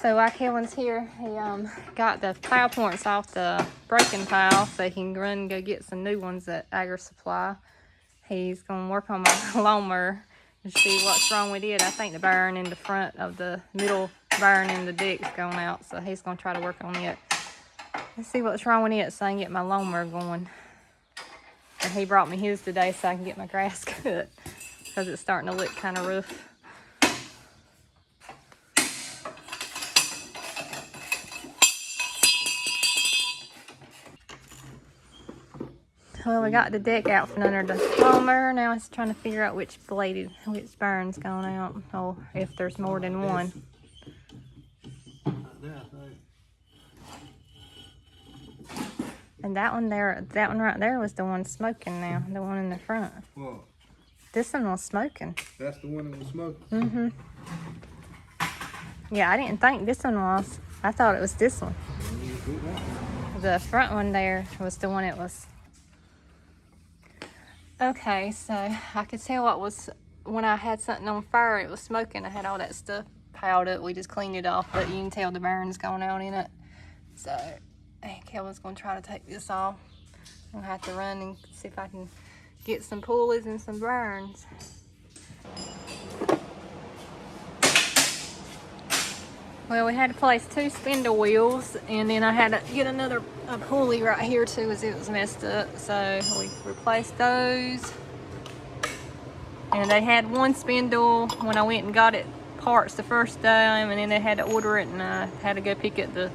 So while Kevin's here, he got the pile points off the broken pile so he can run and go get some new ones at Agri Supply. He's going to work on my lawnmower and see what's wrong with it. I think the bearing in the front of the middle bearing in the deck's gone out, so he's going to try to work on it. Let's see what's wrong with it so I can get my lawnmower going. And he brought me his today so I can get my grass cut because it's starting to look kind of rough. Well, we got the deck out from under the lawnmower. Now it's trying to figure out which bearing's going out, or if there's more than one. And that one right there was the one smoking now, the one in the front. What? This one was smoking. That's the one that was smoking? Mm-hmm. Yeah, I didn't think this one was. I thought it was this one. The front one there was the one it was. Okay, so I could tell what was, when I had something on fire, it was smoking. I had all that stuff piled up. We just cleaned it off, but you can tell the bearing's going out in it. So, Kevin's going to try to take this off. I'm going to have to run and see if I can get some pulleys and some bearings. Well, we had to place 2 spindle wheels, and then I had to get a pulley right here too, as it was messed up. So we replaced those. And they had 1 spindle when I went and got it parts the first time, and then they had to order it, and I had to go pick up the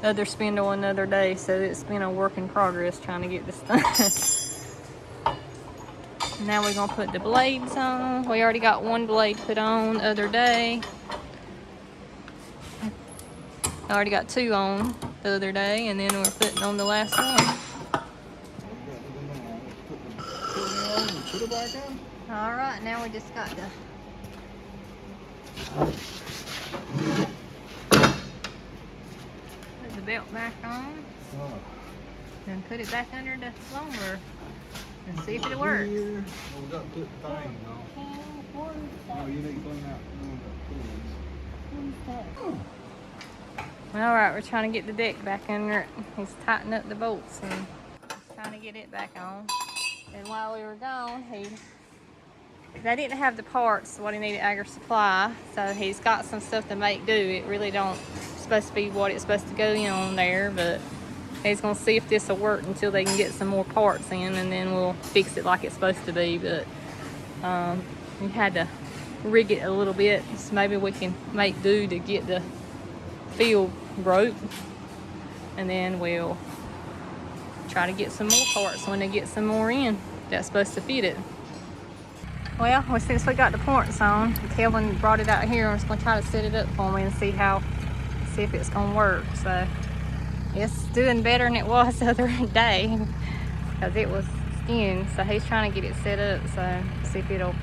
other spindle another day. So it's been a work in progress trying to get this done. Now we're gonna put the blades on. We already got 1 blade put on the other day. I already got 2 on the other day, and then we're putting on the last one. All right, now we just got to put the belt back on, and put it back under the lawnmower and see if it works. We got to put the thing on. Oh, you need to clean out the Alright, we're trying to get the deck back under it. He's tightening up the bolts and trying to get it back on. And while we were gone, they didn't have the parts, what he needed at Agri Supply, so he's got some stuff to make do. It really don't supposed to be what it's supposed to go in on there, but he's gonna see if this will work until they can get some more parts in, and then we'll fix it like it's supposed to be. But we had to rig it a little bit, so maybe we can make do to get the field broke, and then we'll try to get some more parts when they get some more in that's supposed to fit it. Well, since we got the parts on, Kelvin brought it out here and was going to try to set it up for me and see if it's going to work. So it's doing better than it was the other day because it was skinned. So he's trying to get it set up, so see if it'll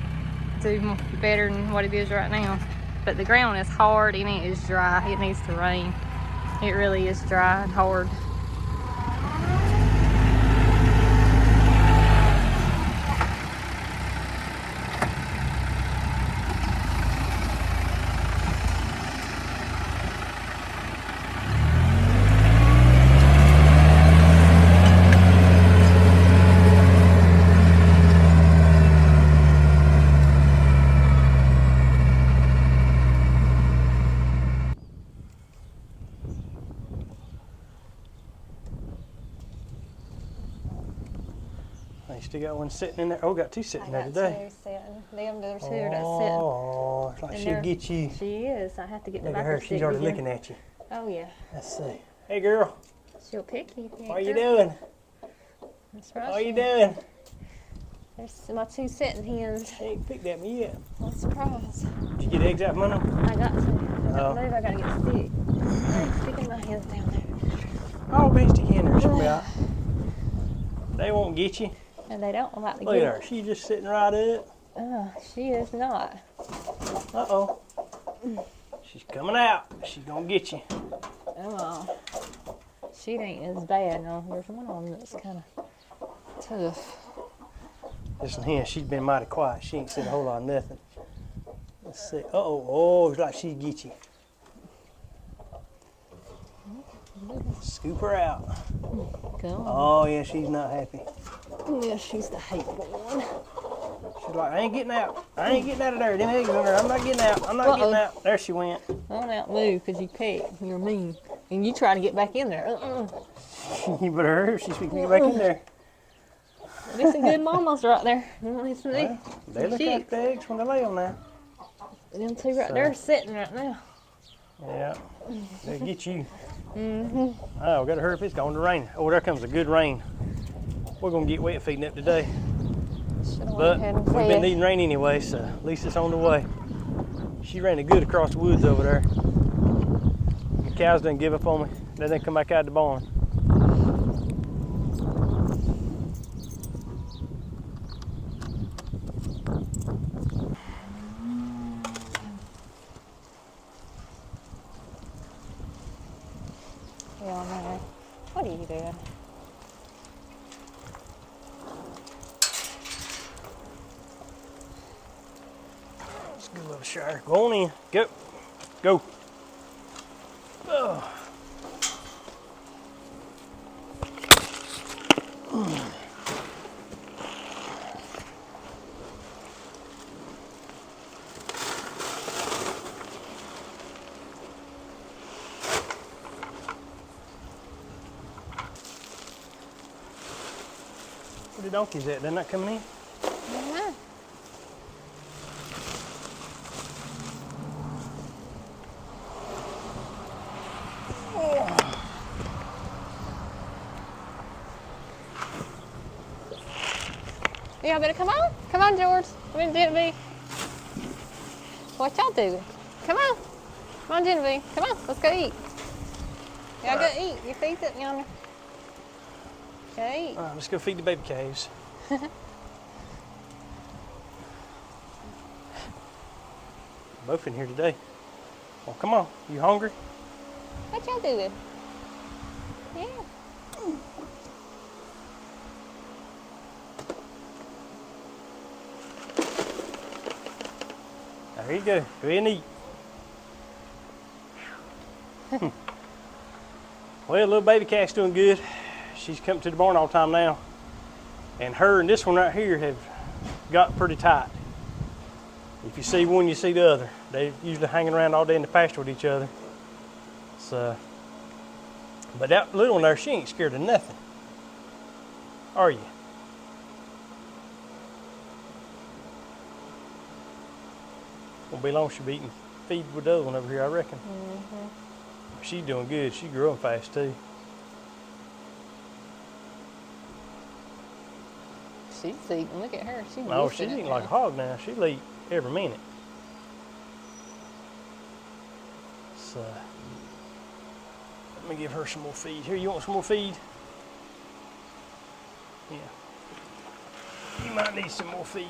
do better than what it is right now. But the ground is hard and it is dry. It needs to rain. It really is dry and hard. Still got one sitting in there. Oh, got 2 sitting there today. 2 sitting. Them are 2 that's sitting. Oh, it's like she'll get you. She is. I have to get the Look back at her. of the She's already stick looking at you. Oh yeah. Let's see. Hey, girl. She'll pick you. What are you doing? That's right. What are you doing? There's my 2 sitting hens. She ain't picked at me yet. What a surprise. Did you get eggs out from under them? I got to. I don't move. I gotta get a stick. I'm sticking my hens down there. Oh, beastie hen there. She'll be out. They won't get you. And they don't like to Look get at her. She's just sitting right up. She is not. Uh-oh. She's coming out. She's gonna get you. Oh, she ain't as bad. No, there's one on that's kind of tough. This one here, she's been mighty quiet. She ain't said a whole lot of nothing. Let's see. Uh-oh. Oh, it's like she'd get you. Scoop her out. Come on. Oh, yeah, she's not happy. Yeah, she's the hateful one. She's like, I ain't getting out. I ain't getting out of there. Them eggs in there. I'm not getting out. I'm not getting out. There she went. I don't out move because you pecked. You're mean. And you trying to get back in there. You better hurry. She's fixing to get back in there. There's some good mamas right there. Well, they look like the eggs when they lay them now. Them two right there sitting right now. Yeah, they'll get you. Oh, we gotta hurry up, it's going to rain. Oh, there comes a good rain. We're gonna get wet feeding up today. But we've been needing rain anyway, so at least it's on the way. She ran it good across the woods over there. The cows didn't give up on me. They didn't come back out of the barn. Yeah, man. What are you doing? Let's get a little shower. Go on in. Go. Go. Oh. Where the donkeys at? They're not coming in? Yeah. Y'all better come on. Come on, George. Come on, Genevieve. What y'all doing? Come on. Come on, Genevieve. Come on. Let's go eat. Y'all go eat. Your feet's up yonder. Go eat. All right, let's go feed the baby calves. Both in here today. Well, come on. You hungry? What y'all doing? Yeah. There you go. Go ahead and eat. Well, little baby calf's doing good. She's come to the barn all the time now. And her and this one right here have got pretty tight. If you see one, you see the other. They're usually hanging around all day in the pasture with each other. So, but that little one there, she ain't scared of nothing. Are you? Won't be long she'll be eating feed with the other one over here, I reckon. She's doing good. She's growing fast too. She's eating. Look at her. She's Eating like a hog now. She'll eat every minute. So, let me give her some more feed. Here, you want some more feed? Yeah. You might need some more feed.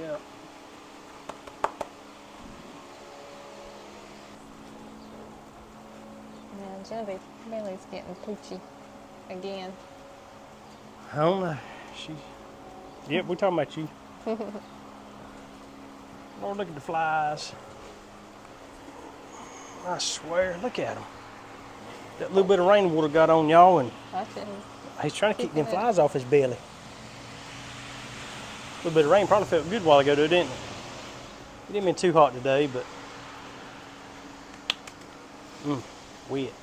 Yeah. Yeah, Genevieve Bailey's getting poochy again. I don't know. Yep, we're talking about you. Lord, look at the flies. I swear, look at them. That little bit of rainwater got on y'all, and he's trying to keep them flies off his belly. A little bit of rain probably felt good a while ago, though, didn't it? It didn't been too hot today, but wet.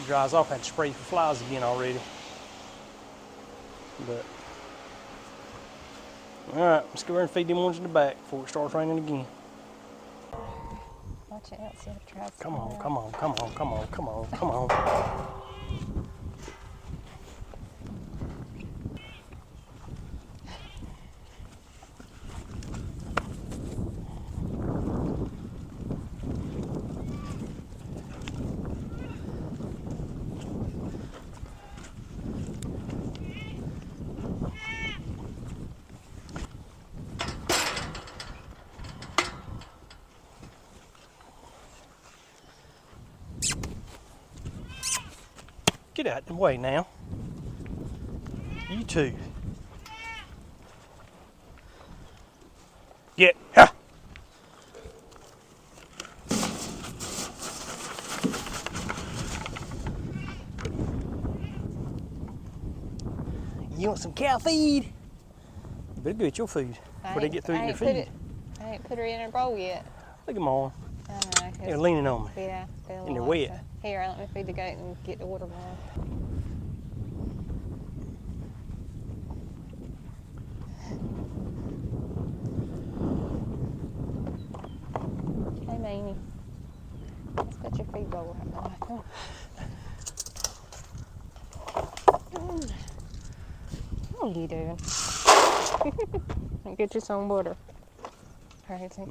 Dries off, I had to spray for flies again already. But all right, let's go over and feed them ones in the back before it starts raining again. Watch out, see if it tries. Come on, come on, come on, come on, come on, come on. Get out the way now. You two. Get. Ha! You want some cow feed? You better go get your food before they get through eating your feed. I ain't put her in her bowl yet. Look at them all. I know. They're leaning on me. Yeah, And they're wet. Here, let me feed the goat and get the water bowl. Hey, Mamie. Let's put your feed bowl right now. Come on. What are you doing? Get you some water. Crazy.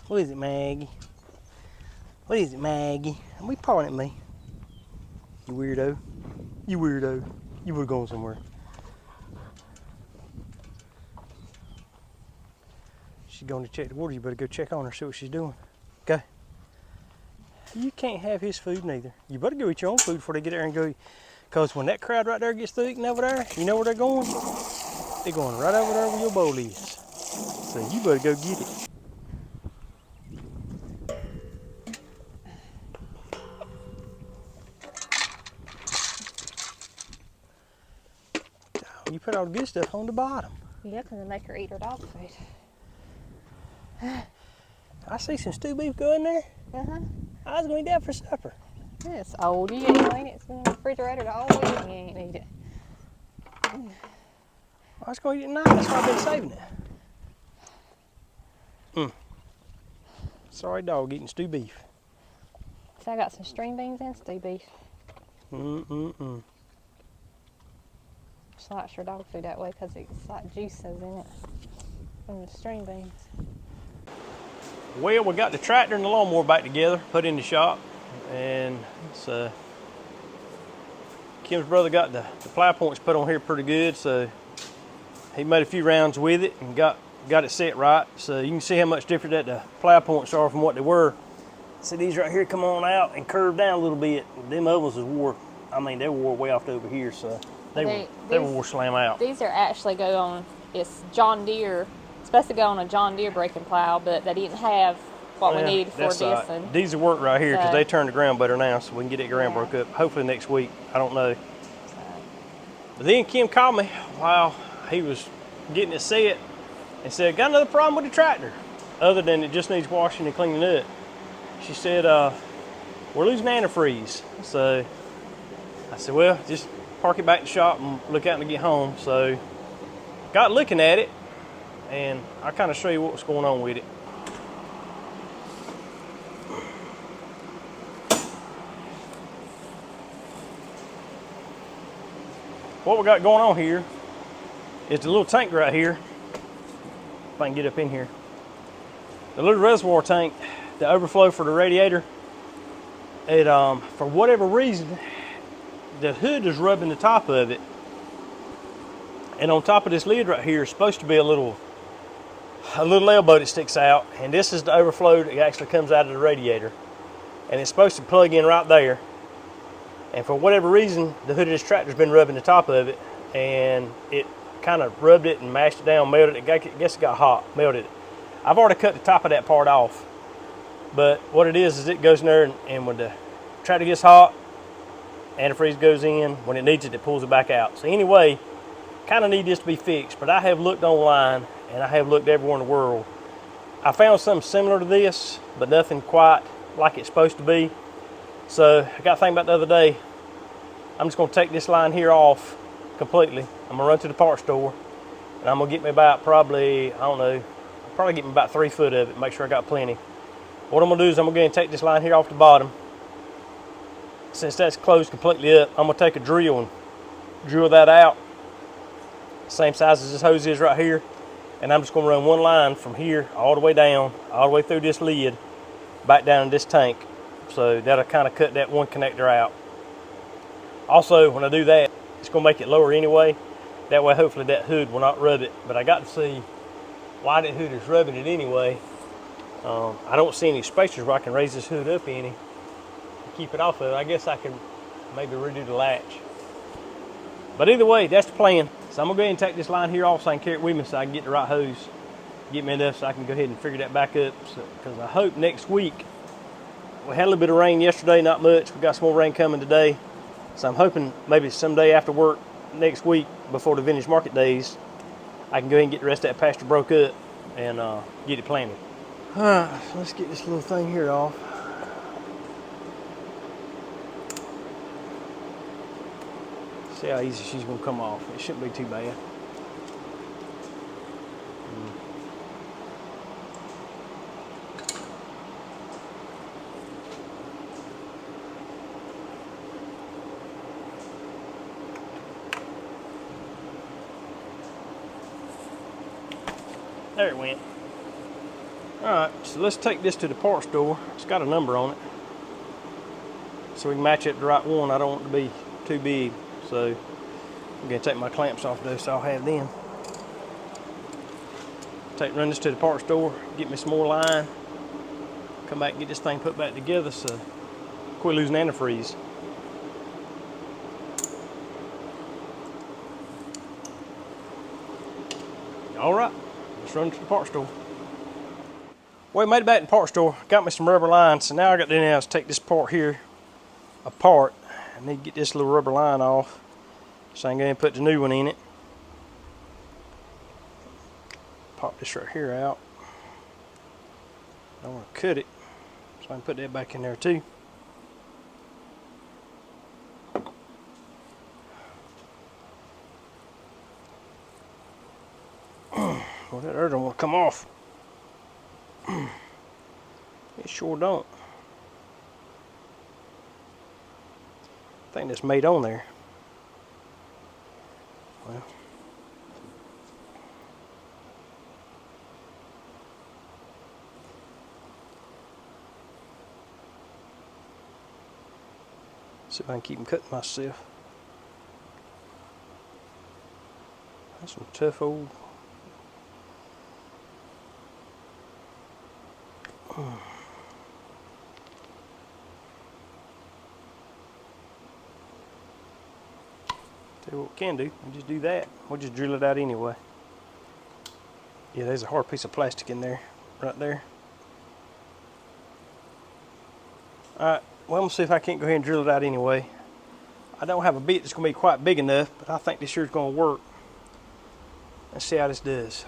What is it, Maggie? What is it, Maggie? Are we pawing at me? You weirdo. You weirdo. You were going somewhere. She's going to check the water. You better go check on her, see what she's doing. Go. You can't have his food neither. You better go eat your own food before they get there and go. Because when that crowd right there gets through eating over there, you know where they're going? They're going right over there where your bowl is. So you better go get it. You put all the good stuff on the bottom. Yeah, because they make her eat her dog food. I see some stew beef going there. Uh-huh. I was going to eat that for supper. It's old. You ain't gonna eat it. It's in the refrigerator all week. You ain't eat it. I was going to eat it tonight. That's why I've been saving it. Sorry dog eating stew beef. So I got some string beans and stew beef. She likes her dog food that way because it's like juices in it from the string beans. Well, we got the tractor and the lawnmower back together, put in the shop, and so Kim's brother got the plow points put on here pretty good, so he made a few rounds with it and got it set right. So you can see how much different that the plow points are from what they were. See these right here come on out and curve down a little bit. Them others is wore, I mean they wore way off to over here, so they wore slam out. These are actually go on, it's John Deere, it's supposed to go on a John Deere breaking plow, but they didn't have what we needed for this. And these will work right here because they turn the ground better now, so we can get that ground broke up. Hopefully next week, I don't know. But then Kim called me while he was getting it set and said, got another problem with the tractor, other than it just needs washing and cleaning up. She said, we're losing antifreeze. So I said, well, just park it back in the shop and look out and get home. So got looking at it, and I'll kind of show you what's going on with it. What we got going on here is the little tank right here. If I can get up in here. The little reservoir tank, the overflow for the radiator, it for whatever reason, the hood is rubbing the top of it. And on top of this lid right here is supposed to be a little elbow that sticks out, and this is the overflow that actually comes out of the radiator. And it's supposed to plug in right there. And for whatever reason, the hood of this tractor's been rubbing the top of it, and it kind of rubbed it and mashed it down, melted it. I guess it got hot, melted it. I've already cut the top of that part off. But what it is it goes in there, and when the tractor gets hot, antifreeze goes in. When it needs it, it pulls it back out. So anyway, kind of need this to be fixed, but I have looked online, and I have looked everywhere in the world. I found something similar to this, but nothing quite like it's supposed to be. So I got to think about the other day, I'm just going to take this line here off completely. I'm going to run to the parts store, and I'm going to get me about probably, I don't know, probably get me about 3 foot of it, make sure I got plenty. What I'm going to do is I'm going to go ahead and take this line here off the bottom. Since that's closed completely up, I'm going to take a drill and drill that out. Same size as this hose is right here. And I'm just going to run one line from here all the way down, all the way through this lid, back down in this tank. So that'll kind of cut that one connector out. Also, when I do that, it's going to make it lower anyway. That way, hopefully that hood will not rub it. But I got to see why that hood is rubbing it anyway. I don't see any spacers where I can raise this hood up any and keep it off of it. I guess I can maybe redo the latch. But either way, that's the plan. So I'm going to go ahead and take this line here off so I can carry it with me so I can get the right hose. Get me enough so I can go ahead and figure that back up. Because I hope next week, we had a little bit of rain yesterday, not much. We got some more rain coming today. So I'm hoping maybe someday after work next week, before the vintage market days, I can go ahead and get the rest of that pasture broke up and get it planted. Alright, so let's get this little thing here off. See how easy she's gonna come off. It shouldn't be too bad. There it went. Alright, so let's take this to the part store. It's got a number on it, so we can match it to the right one. I don't want it to be too big, so I'm gonna take my clamps off though, so I'll have them. Run this to the part store, get me some more line, come back and get this thing put back together so quit losing antifreeze. Alright, let's run to the part store. Well, we made it back to the part store, got me some rubber line, so now I got to do now is take this part here apart. I need to get this little rubber line off so I can go ahead and put the new one in it. Pop this right here out. I want to cut it, so I can put that back in there too. Well, that other don't want to come off. It sure don't. I think that's made on there. Well. See if I can keep them cutting myself. That's some tough old. Tell you what we can do, we'll just do that. We'll just drill it out anyway. Yeah, there's a hard piece of plastic in there, right there. Alright, well, I'm gonna see if I can't go ahead and drill it out anyway. I don't have a bit that's gonna be quite big enough, but I think this sure is gonna work. Let's see how this does.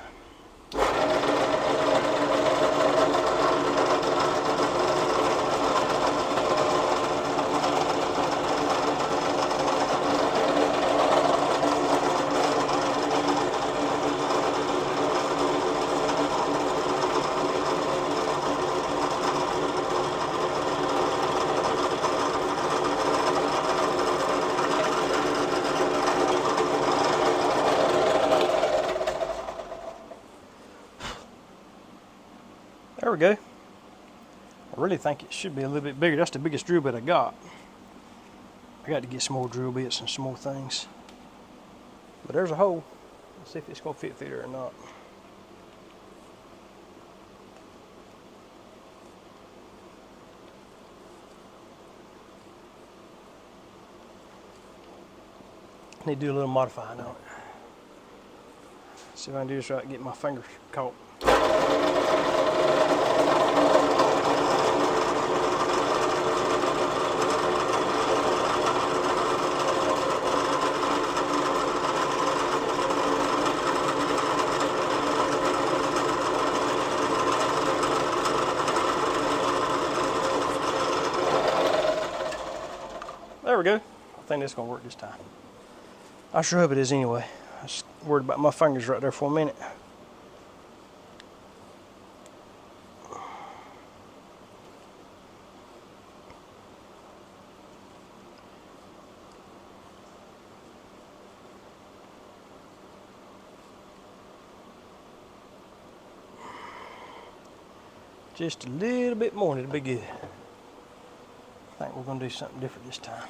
There we go. I really think it should be a little bit bigger. That's the biggest drill bit I got. I got to get some more drill bits and some more things. But there's a hole. Let's see if it's going to fit there or not. I need to do a little modifying on it. See if I can do this right and get my fingers caught. There we go. I think that's gonna work this time. I sure hope it is anyway. I was worried about my fingers right there for a minute. Just a little bit more and it'll be good. I think we're gonna do something different this time.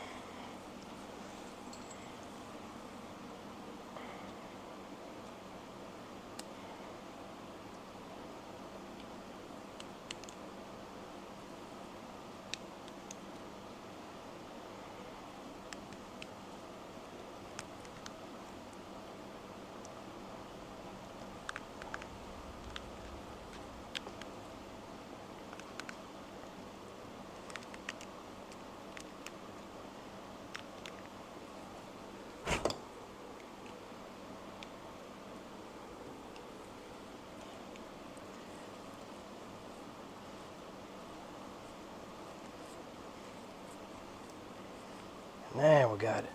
Now we got it.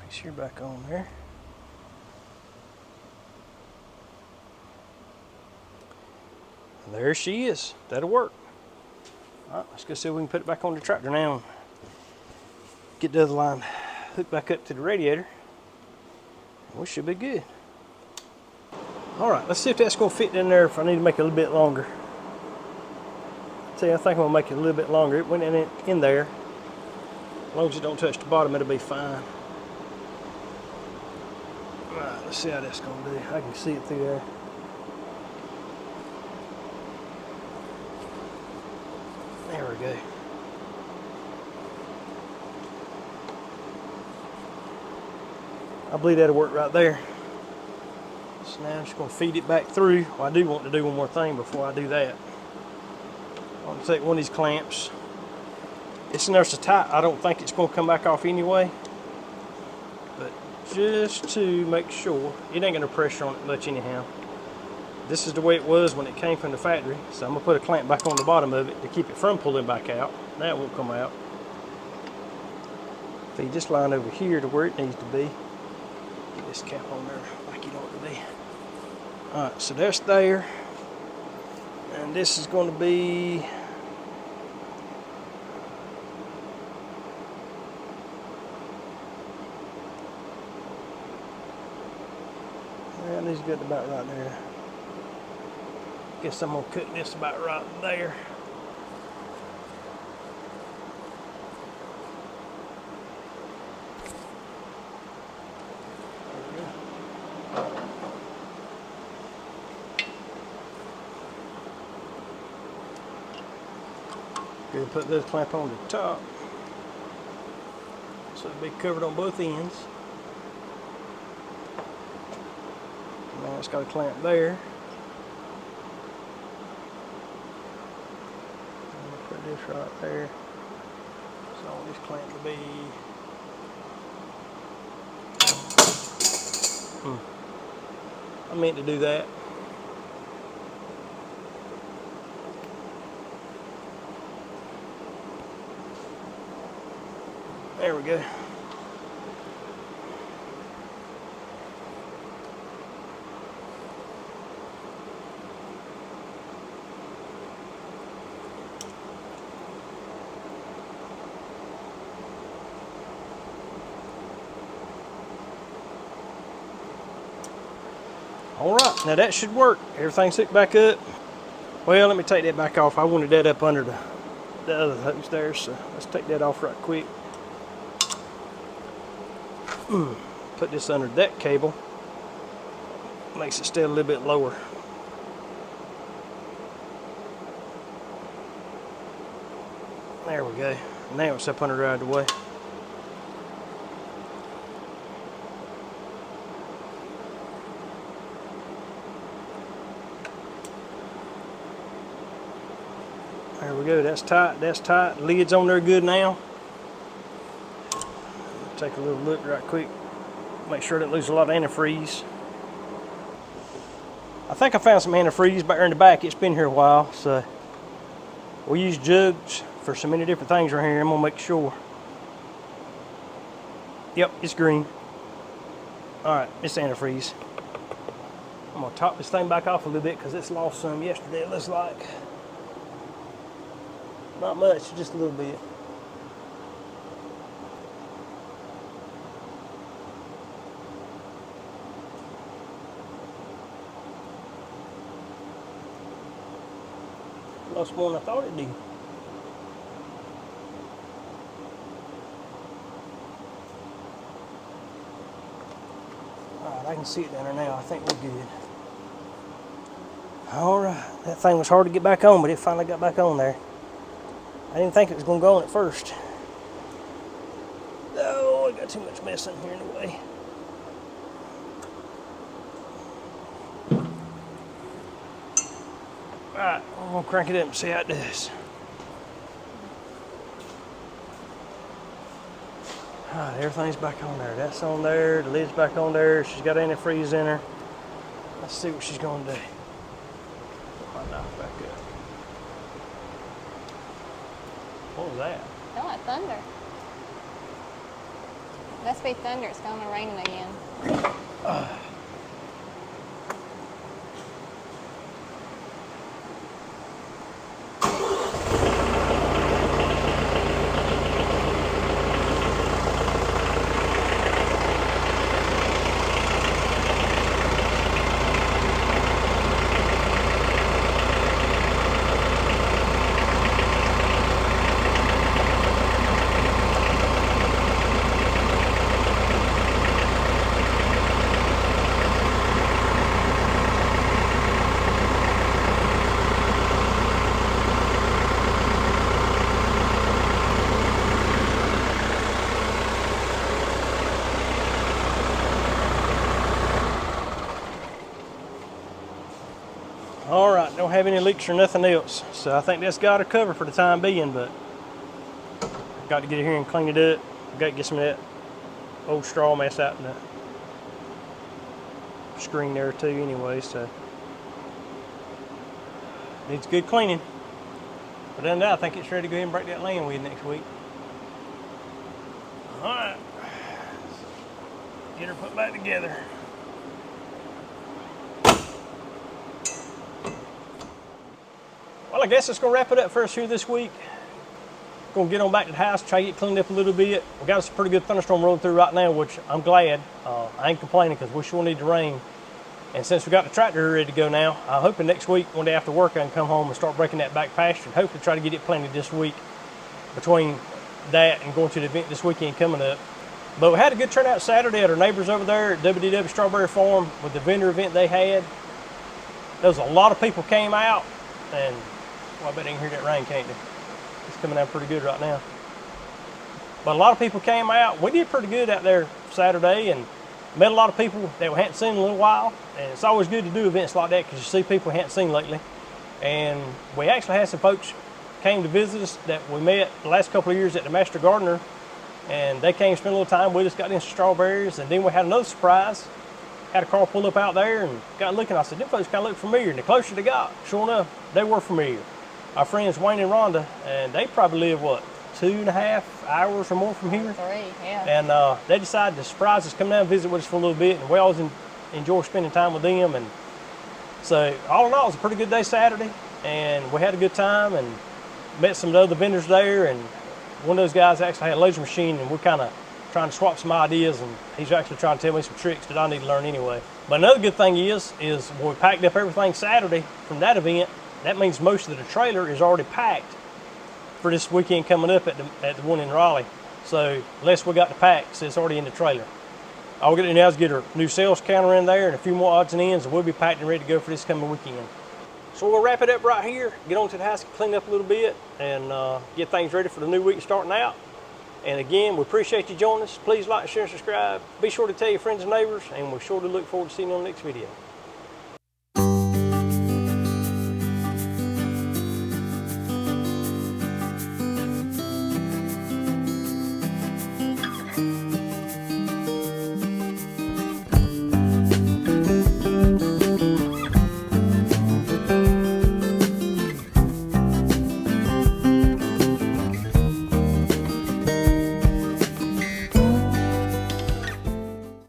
Piece here back on there. And there she is. That'll work. All right, let's go see if we can put it back on the tractor now and get the other line hooked back up to the radiator. We should be good. All right, let's see if that's gonna fit in there. If I need to make it a little bit longer. See, I think I'm gonna make it a little bit longer. It went in there. As long as it don't touch the bottom, it'll be fine. Alright, let's see how that's going to do. I can see it through there. There we go. I believe that'll work right there. So now I'm just going to feed it back through. Well, I do want to do one more thing before I do that. I want to take one of these clamps. It's in there so tight, I don't think it's going to come back off anyway. But just to make sure, it ain't going to pressure on it much anyhow. This is the way it was when it came from the factory. So I'm going to put a clamp back on the bottom of it to keep it from pulling back out. Now it won't come out. Feed this line over here to where it needs to be. Get this cap on there like you want it to be. Alright, so that's there. And this is going to be... and these good about right there. Guess I'm gonna cut this about right there. Gonna put this clamp on the top, so it'll be covered on both ends. Now it's got a clamp there. Put this right there. So I want this clamp to be. I meant to do that. There we go. All right, now that should work. Everything's hooked back up. Well, let me take that back off. I wanted that up under the other hose there, so let's take that off right quick. Put this under that cable. Makes it stay a little bit lower. There we go. Now it's up under right the way. There we go, that's tight, that's tight. Lid's on there good now. Take a little look right quick. Make sure I didn't lose a lot of antifreeze. I think I found some antifreeze back there in the back. It's been here a while, so we use jugs for so many different things right here. I'm gonna make sure. Yep, it's green. All right, it's antifreeze. I'm gonna top this thing back off a little bit because it's lost some yesterday, it looks like. Not much, just a little bit. Lost more than I thought it did. Alright, I can see it down there now. I think we're good. Alright, that thing was hard to get back on, but it finally got back on there. I didn't think it was going to go on at first. got too much mess in here in the way. Alright, I'm gonna crank it up and see how it does. Alright, everything's back on there. That's on there, the lid's back on there. She's got antifreeze in her. Let's see what she's gonna do. Put my knife back up. What was that? Sound like thunder. That's be thunder. It's going to rain again. All right, don't have any leaks or nothing else. So I think that's got her covered for the time being, but got to get in here and clean it up. Got to get some of that old straw mess out in the screen there too anyway, so needs good cleaning. But other than that, I think it's ready to go ahead and break that land weed next week. All right, get her put back together. Well, I guess it's going to wrap it up for us here this week. Going to get on back to the house, try to get cleaned up a little bit. We got a pretty good thunderstorm rolling through right now, which I'm glad. I ain't complaining because we sure need the rain. And since we got the tractor ready to go now, I'm hoping next week, one day after work, I can come home and start breaking that back pasture and hopefully try to get it planted this week between that and going to the event this weekend coming up. But we had a good turnout Saturday at our neighbors over there at WDW Strawberry Farm with the vendor event they had. There was a lot of people came out, and well, I bet they can hear that rain, can't they? It's coming down pretty good right now. But a lot of people came out. We did pretty good out there Saturday and met a lot of people that we hadn't seen in a little while. And it's always good to do events like that because you see people we hadn't seen lately. And we actually had some folks came to visit us that we met the last couple of years at the Master Gardener. And they came spend a little time with us, got in some strawberries. And then we had another surprise. Had a car pull up out there and got looking. I said, them folks kind of look familiar. And the closer they got, sure enough, they were familiar. Our friends Wayne and Rhonda, and they probably live, what, 2.5 hours or more from here? 3, yeah. And they decided to surprise us, come down and visit with us for a little bit, and we always enjoy spending time with them. And so, all in all, it was a pretty good day Saturday, and we had a good time and met some of the other vendors there, and one of those guys actually had a laser machine, and we're kind of trying to swap some ideas, and he's actually trying to tell me some tricks that I need to learn anyway. But another good thing is when we packed up everything Saturday from that event, that means most of the trailer is already packed for this weekend coming up at the one in Raleigh. So unless we got the pack, so it's already in the trailer. All we're going to do now is get our new sales counter in there and a few more odds and ends, and we'll be packed and ready to go for this coming weekend. So we'll wrap it up right here, get on to the house, clean up a little bit, and get things ready for the new week starting out. And again, we appreciate you joining us. Please like, share, and subscribe. Be sure to tell your friends and neighbors, and we sure to look forward to seeing you on the next video.